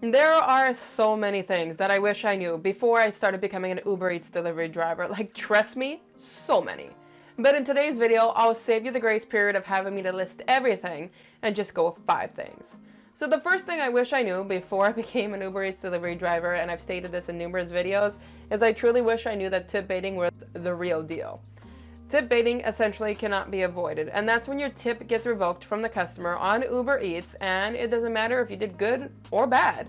There are so many things that I wish I knew before I started becoming an Uber Eats delivery driver. Like, trust me, so many. But in today's video, I'll save you the grace period of having me to list everything and just go with 5 things. So the first thing I wish I knew before I became an Uber Eats delivery driver, and I've stated this in numerous videos, is I truly wish I knew that tip baiting was the real deal. Tip baiting essentially cannot be avoided, and that's when your tip gets revoked from the customer on Uber Eats, and it doesn't matter if you did good or bad.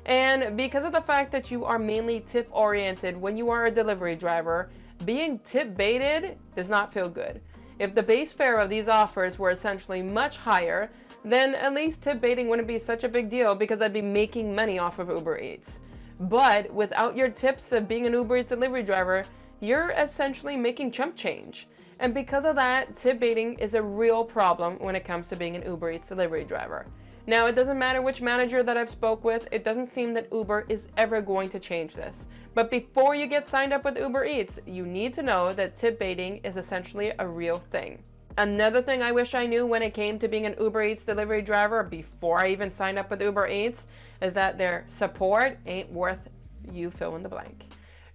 And because of the fact that you are mainly tip oriented when you are a delivery driver, being tip baited does not feel good. If the base fare of these offers were essentially much higher, then at least tip baiting wouldn't be such a big deal because I'd be making money off of Uber Eats. But without your tips of being an Uber Eats delivery driver, you're essentially making chump change. And because of that, tip baiting is a real problem when it comes to being an Uber Eats delivery driver. Now, it doesn't matter which manager that I've spoke with, it doesn't seem that Uber is ever going to change this. But before you get signed up with Uber Eats, you need to know that tip baiting is essentially a real thing. Another thing I wish I knew when it came to being an Uber Eats delivery driver before I even signed up with Uber Eats is that their support ain't worth you fill in the blank.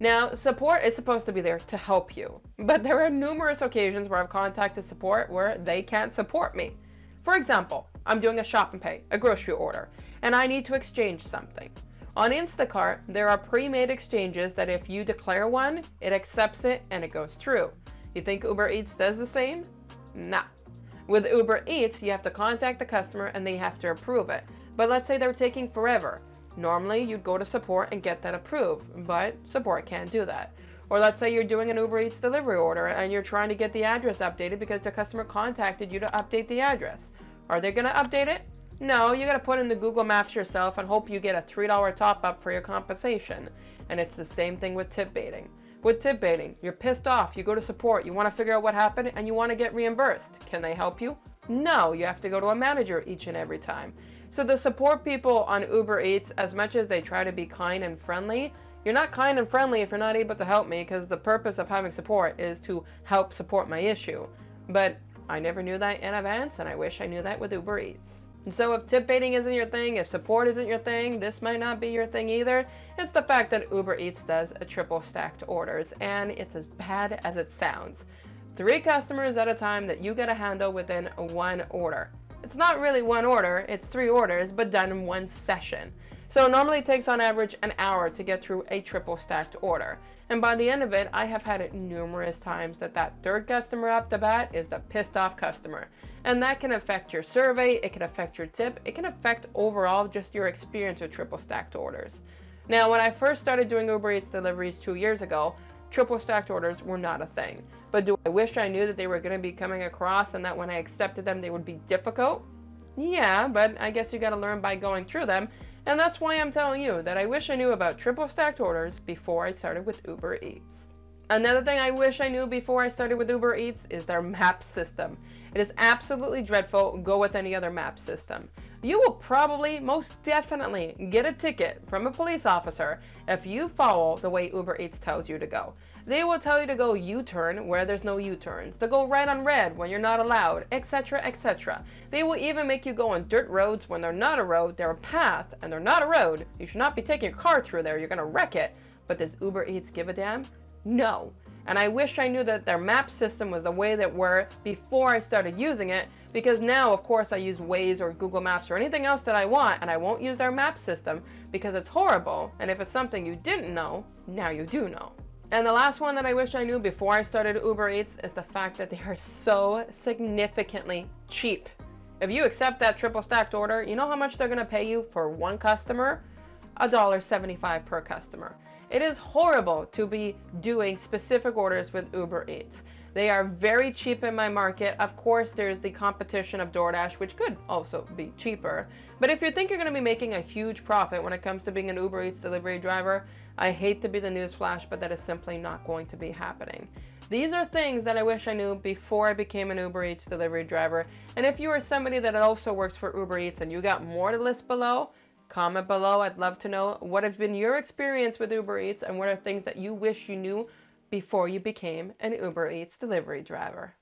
Now, support is supposed to be there to help you, but there are numerous occasions where I've contacted support where they can't support me. For example, I'm doing a shop and pay, a grocery order, and I need to exchange something. On Instacart, there are pre-made exchanges that if you declare one, it accepts it and it goes through. You think Uber Eats does the same? Nah. With Uber Eats, you have to contact the customer and they have to approve it. But let's say they're taking forever. Normally, you'd go to support and get that approved, but support can't do that. Or let's say you're doing an Uber Eats delivery order and you're trying to get the address updated because the customer contacted you to update the address. Are they going to update it? No, you got to put in the Google Maps yourself and hope you get a $3 top up for your compensation. And it's the same thing with tip baiting. With tip baiting, you're pissed off, you go to support, you want to figure out what happened and you want to get reimbursed. Can they help you? No, you have to go to a manager each and every time. So the support people on Uber Eats, as much as they try to be kind and friendly, you're not kind and friendly if you're not able to help me, because the purpose of having support is to help support my issue. But I never knew that in advance, and I wish I knew that with Uber Eats. And so if tip baiting isn't your thing, if support isn't your thing, this might not be your thing either. It's the fact that Uber Eats does a triple stacked orders, and it's as bad as it sounds. 3 customers at a time that you gotta handle within one order. It's not really one order, it's 3 orders, but done in one session. So it normally takes on average an hour to get through a triple stacked order. And by the end of it, I have had it numerous times that 3rd customer up the bat is the pissed off customer. And that can affect your survey, it can affect your tip, it can affect overall just your experience with triple stacked orders. Now, when I first started doing Uber Eats deliveries 2 years ago, triple stacked orders were not a thing. But do I wish I knew that they were going to be coming across and that when I accepted them they would be difficult? Yeah, but I guess you got to learn by going through them. And that's why I'm telling you that I wish I knew about triple stacked orders before I started with Uber Eats. Another thing I wish I knew before I started with Uber Eats is their map system. It is absolutely dreadful. Go with any other map system. You will probably, most definitely, get a ticket from a police officer if you follow the way Uber Eats tells you to go. They will tell you to go U-turn where there's no U-turns, to go right on red when you're not allowed, etc, etc. They will even make you go on dirt roads when they're not a road, they're a path, and they're not a road. You should not be taking your car through there, you're gonna wreck it. But does Uber Eats give a damn? No. And I wish I knew that their map system was the way that were before I started using it, because now, of course, I use Waze or Google Maps or anything else that I want, and I won't use their map system because it's horrible, and if it's something you didn't know, now you do know. And the last one that I wish I knew before I started Uber Eats is the fact that they are so significantly cheap. If you accept that triple stacked order, you know how much they're going to pay you for one customer? $1.75 per customer. It is horrible to be doing specific orders with Uber Eats. They are very cheap in my market. Of course, there's the competition of DoorDash, which could also be cheaper. But if you think you're going to be making a huge profit when it comes to being an Uber Eats delivery driver, I hate to be the newsflash, but that is simply not going to be happening. These are things that I wish I knew before I became an Uber Eats delivery driver. And if you are somebody that also works for Uber Eats and you got more to list below, comment below. I'd love to know what has been your experience with Uber Eats and what are things that you wish you knew before you became an Uber Eats delivery driver.